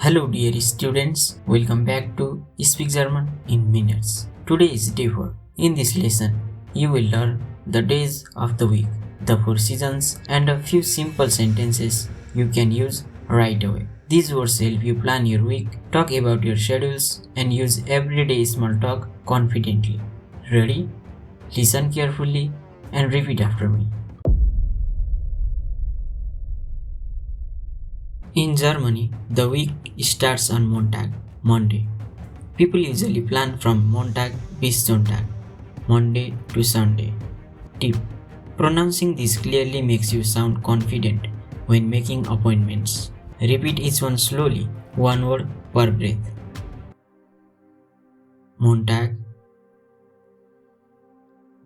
Hello dear students, welcome back to Speak German in Minutes. Today is day 4. In this lesson, you will learn the days of the week, the 4 seasons and a few simple sentences you can use right away. These words help you plan your week, talk about your schedules and use everyday small talk confidently. Ready? Listen carefully and repeat after me. In Germany, the week starts on Montag, Monday. People usually plan from Montag bis Sonntag, Monday to Sunday. Tip: pronouncing this clearly makes you sound confident when making appointments. Repeat each one slowly, one word per breath. Montag,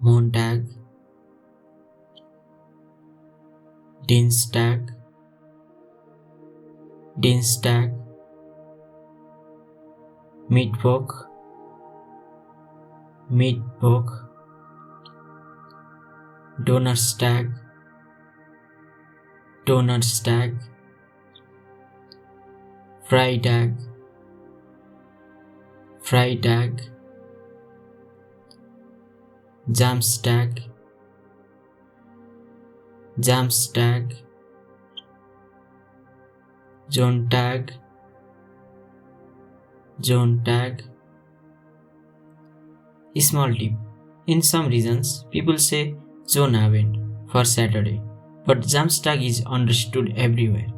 Montag, Dienstag, Dienstag, Mittwoch, Mittwoch, Donnerstag, Donnerstag, Freitag, Freitag, Samstag, Samstag, Sonntag, Sonntag. Small tip: in some regions, people say Sonnabend for Saturday, but Samstag is understood everywhere.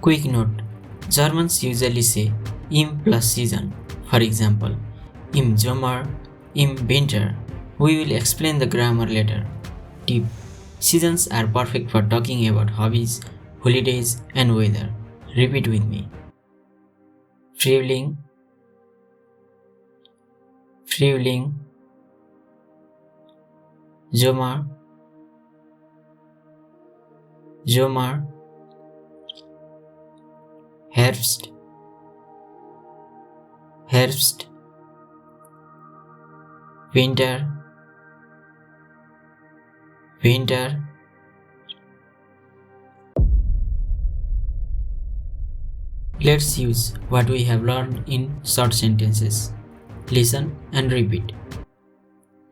Quick note: Germans usually say im plus season. For example, im Sommer, im Winter. We will explain the grammar later. Tip: seasons are perfect for talking about hobbies, holidays, and weather. Repeat with me. Frühling, Frühling, Sommer, Sommer, Herbst, Herbst, Winter, Winter. Let's use what we have learned in short sentences. Listen and repeat.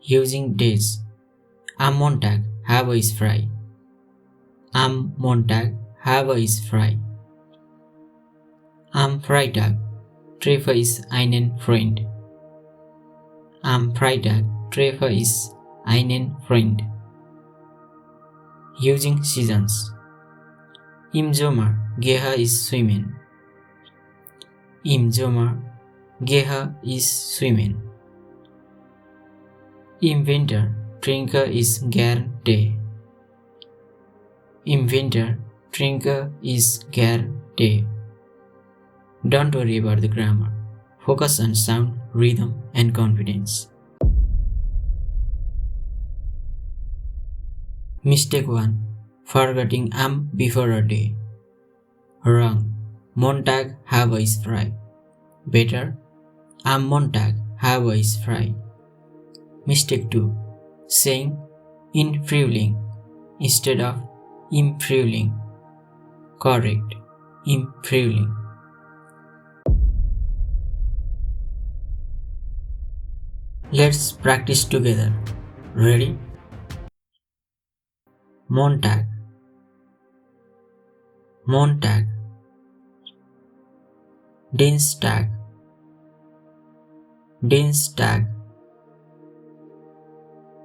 Using days. Am Montag, habe ist frei. Am Montag, habe ist frei. Am Freitag treffe ich einen Freund. Am Freitag treffe ich einen Freund. Using seasons. Im Sommer gehe ich schwimmen. Im Sommer gehe ich schwimmen. Im Winter trinke ich gern Tee. Im Winter trinke ich gern Tee. Don't worry about the grammar. Focus on sound, rhythm, and confidence. Mistake 1. Forgetting am before a day. Wrong. Montag habe ich frei. Better. Am Montag habe ich frei. Mistake 2. Saying in Frühling instead of im Frühling. Correct. Im Frühling. Let's practice together. Ready? Montag, Montag, Dienstag, Dienstag,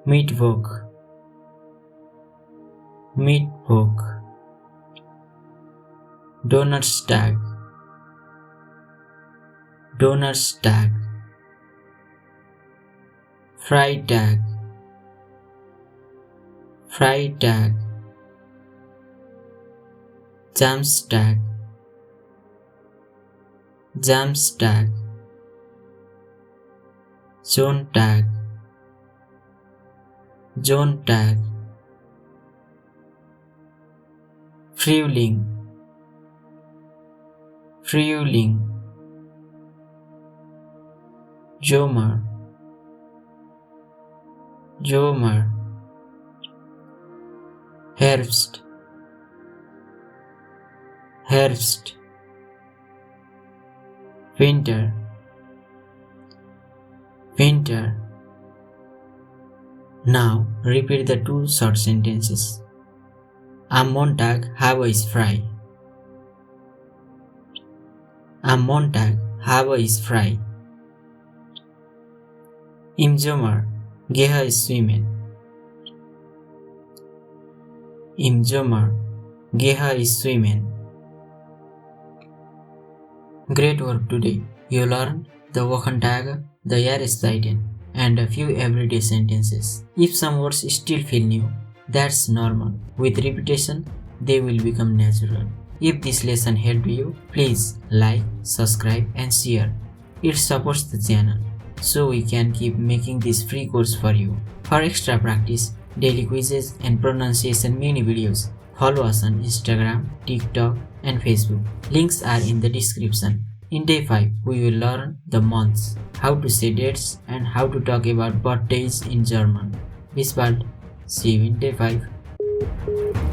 Mittwoch, Mittwoch, Donnerstag, Donnerstag, Freitag, Freitag, Samstag, Samstag, Sonntag, Sonntag, Frühling, Frühling, Sommer, Sommer, Herbst, Herbst, Winter, Winter. Now repeat the two short sentences. Am Montag, habe, frei. Am Montag, habe, frei. Im Sommer, gehe, schwimmen. Im Sommer, gehe, schwimmen. Great work today. You learned the Wochentage, the Jahreszeiten, and a few everyday sentences. If some words still feel new, that's normal. With repetition, they will become natural. If this lesson helped you, please like, subscribe, and share. It supports the channel, so we can keep making this free course for you. For extra practice, daily quizzes, and pronunciation mini videos, follow us on Instagram, TikTok, and Facebook. Links are in the description. In day 5, we will learn the months, how to say dates, and how to talk about birthdays in German. Bis bald. See you in day 5.